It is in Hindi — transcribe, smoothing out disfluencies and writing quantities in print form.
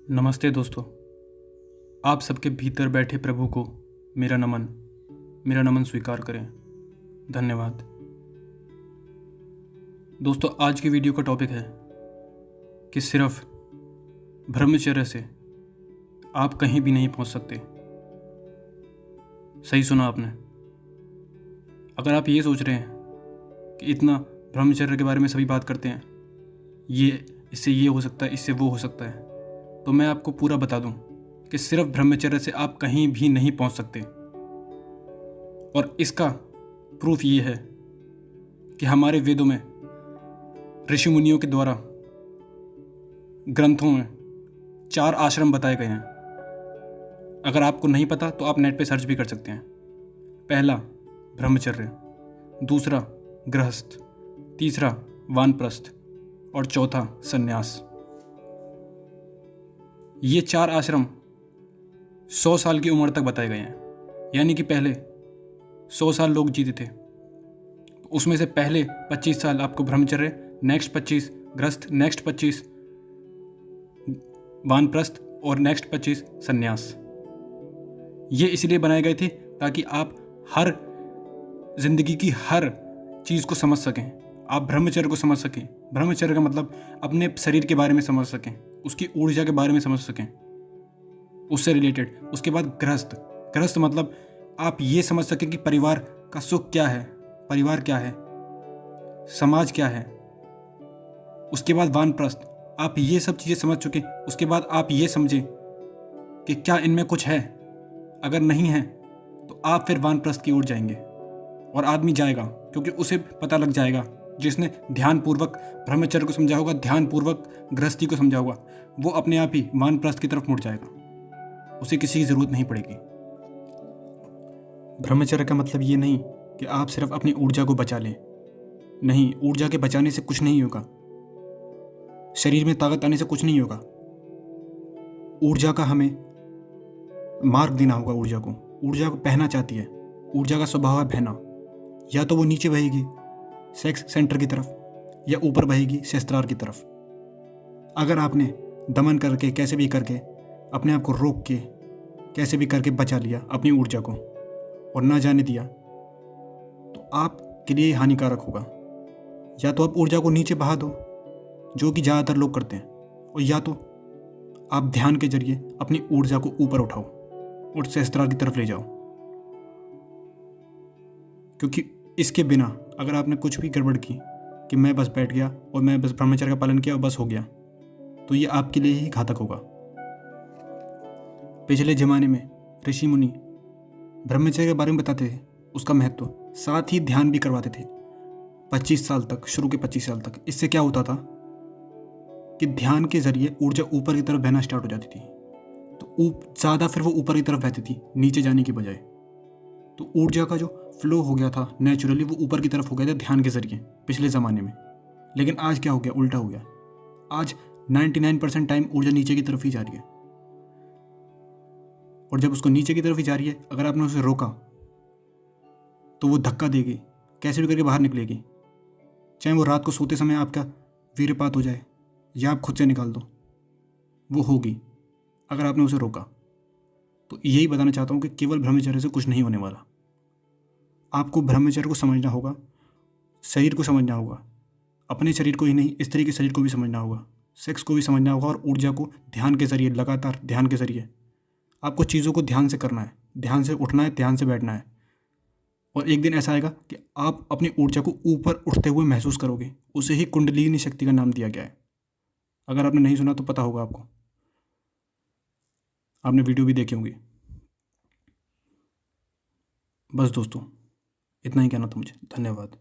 नमस्ते दोस्तों। आप सबके भीतर बैठे प्रभु को मेरा नमन स्वीकार करें। धन्यवाद। दोस्तों, आज की वीडियो का टॉपिक है कि सिर्फ ब्रह्मचर्य से आप कहीं भी नहीं पहुंच सकते। सही सुना आपने। अगर आप ये सोच रहे हैं कि इतना ब्रह्मचर्य के बारे में सभी बात करते हैं, ये इससे ये हो सकता है, इससे वो हो सकता है, तो मैं आपको पूरा बता दूं कि सिर्फ ब्रह्मचर्य से आप कहीं भी नहीं पहुंच सकते। और इसका प्रूफ ये है कि हमारे वेदों में, ऋषि मुनियों के द्वारा ग्रंथों में 4 आश्रम बताए गए हैं। अगर आपको नहीं पता तो आप नेट पे सर्च भी कर सकते हैं। पहला ब्रह्मचर्य, दूसरा गृहस्थ, तीसरा वानप्रस्थ और चौथा संन्यास। ये 4 आश्रम 100 साल की उम्र तक बताए गए हैं। यानी कि पहले 100 साल लोग जीते थे, उसमें से पहले 25 साल आपको ब्रह्मचर्य, नेक्स्ट 25 गृहस्थ, नेक्स्ट 25 वानप्रस्थ और नेक्स्ट 25 संन्यास। ये इसलिए बनाए गए थे ताकि आप हर जिंदगी की हर चीज़ को समझ सकें, आप ब्रह्मचर्य को समझ सकें। ब्रह्मचर्य का मतलब अपने शरीर के बारे में समझ सकें, उसकी ऊर्जा के बारे में समझ सकें, उससे रिलेटेड। उसके बाद गृहस्थ मतलब आप ये समझ सकें कि परिवार का सुख क्या है, परिवार क्या है, समाज क्या है। उसके बाद वानप्रस्थ, आप ये सब चीज़ें समझ चुके, उसके बाद आप ये समझें कि क्या इनमें कुछ है। अगर नहीं है तो आप फिर वानप्रस्थ की ओर जाएंगे। और आदमी जाएगा क्योंकि उसे पता लग जाएगा, जिसने ध्यानपूर्वक ब्रह्मचर्य को समझा होगा, ध्यानपूर्वक गृहस्थी को समझा होगा, वो अपने आप ही वानप्रस्थ की तरफ मुड़ जाएगा। उसे किसी की जरूरत नहीं पड़ेगी। ब्रह्मचर्य का मतलब ये नहीं कि आप सिर्फ अपनी ऊर्जा को बचा लें। नहीं, ऊर्जा के बचाने से कुछ नहीं होगा, शरीर में ताकत आने से कुछ नहीं होगा। ऊर्जा का हमें मार्ग देना होगा। ऊर्जा को बहना चाहती है, ऊर्जा का स्वभाव है बहना। या तो वो नीचे बहेगी सेक्स सेंटर की तरफ, या ऊपर बहेगी शस्त्रार की तरफ। अगर आपने दमन करके, कैसे भी करके अपने आप को रोक के, कैसे भी करके बचा लिया अपनी ऊर्जा को और ना जाने दिया, तो आपके लिए हानिकारक होगा। या तो आप ऊर्जा को नीचे बहा दो, जो कि ज़्यादातर लोग करते हैं, और या तो आप ध्यान के जरिए अपनी ऊर्जा को ऊपर उठाओ और शस्त्रार की तरफ ले जाओ। क्योंकि इसके बिना अगर आपने कुछ भी गड़बड़ की कि मैं बस बैठ गया और मैं बस ब्रह्मचर्य का पालन किया और बस हो गया, तो ये आपके लिए ही घातक होगा। पिछले ज़माने में ऋषि मुनि ब्रह्मचर्य के बारे में बताते थे, उसका महत्व, साथ ही ध्यान भी करवाते थे 25 साल तक, शुरू के 25 साल तक। इससे क्या होता था कि ध्यान के जरिए ऊर्जा ऊपर की तरफ बहना स्टार्ट हो जाती थी। तो ज़्यादा फिर वो ऊपर की तरफ बहती थी, नीचे जाने की बजाय। तो ऊर्जा का जो फ्लो हो गया था नेचुरली, वो ऊपर की तरफ हो गया था ध्यान के जरिए पिछले ज़माने में। लेकिन आज क्या हो गया, उल्टा हो गया। आज 99% टाइम ऊर्जा नीचे की तरफ ही जा रही है। और जब उसको नीचे की तरफ ही जा रही है, अगर आपने उसे रोका तो वो धक्का देगी, कैसे भी करके बाहर निकलेगी। चाहे वो रात को सोते समय आपका वीर्यपात हो जाए या आप खुद से निकाल दो, वो होगी अगर आपने उसे रोका। तो यही बताना चाहता हूँ कि केवल ब्रह्मचर्य से कुछ नहीं होने वाला। आपको ब्रह्मचर्य को समझना होगा, शरीर को समझना होगा, अपने शरीर को ही नहीं, स्त्री के शरीर को भी समझना होगा, सेक्स को भी समझना होगा, और ऊर्जा को ध्यान के जरिए, लगातार ध्यान के जरिए आपको चीज़ों को ध्यान से करना है, ध्यान से उठना है, ध्यान से बैठना है। और एक दिन ऐसा आएगा कि आप अपनी ऊर्जा को ऊपर उठते हुए महसूस करोगे। उसे ही कुंडलिनी शक्ति का नाम दिया गया है। अगर आपने नहीं सुना तो पता होगा आपको, आपने वीडियो भी देखी होंगी। बस दोस्तों, इतना ही कहना था मुझे। धन्यवाद।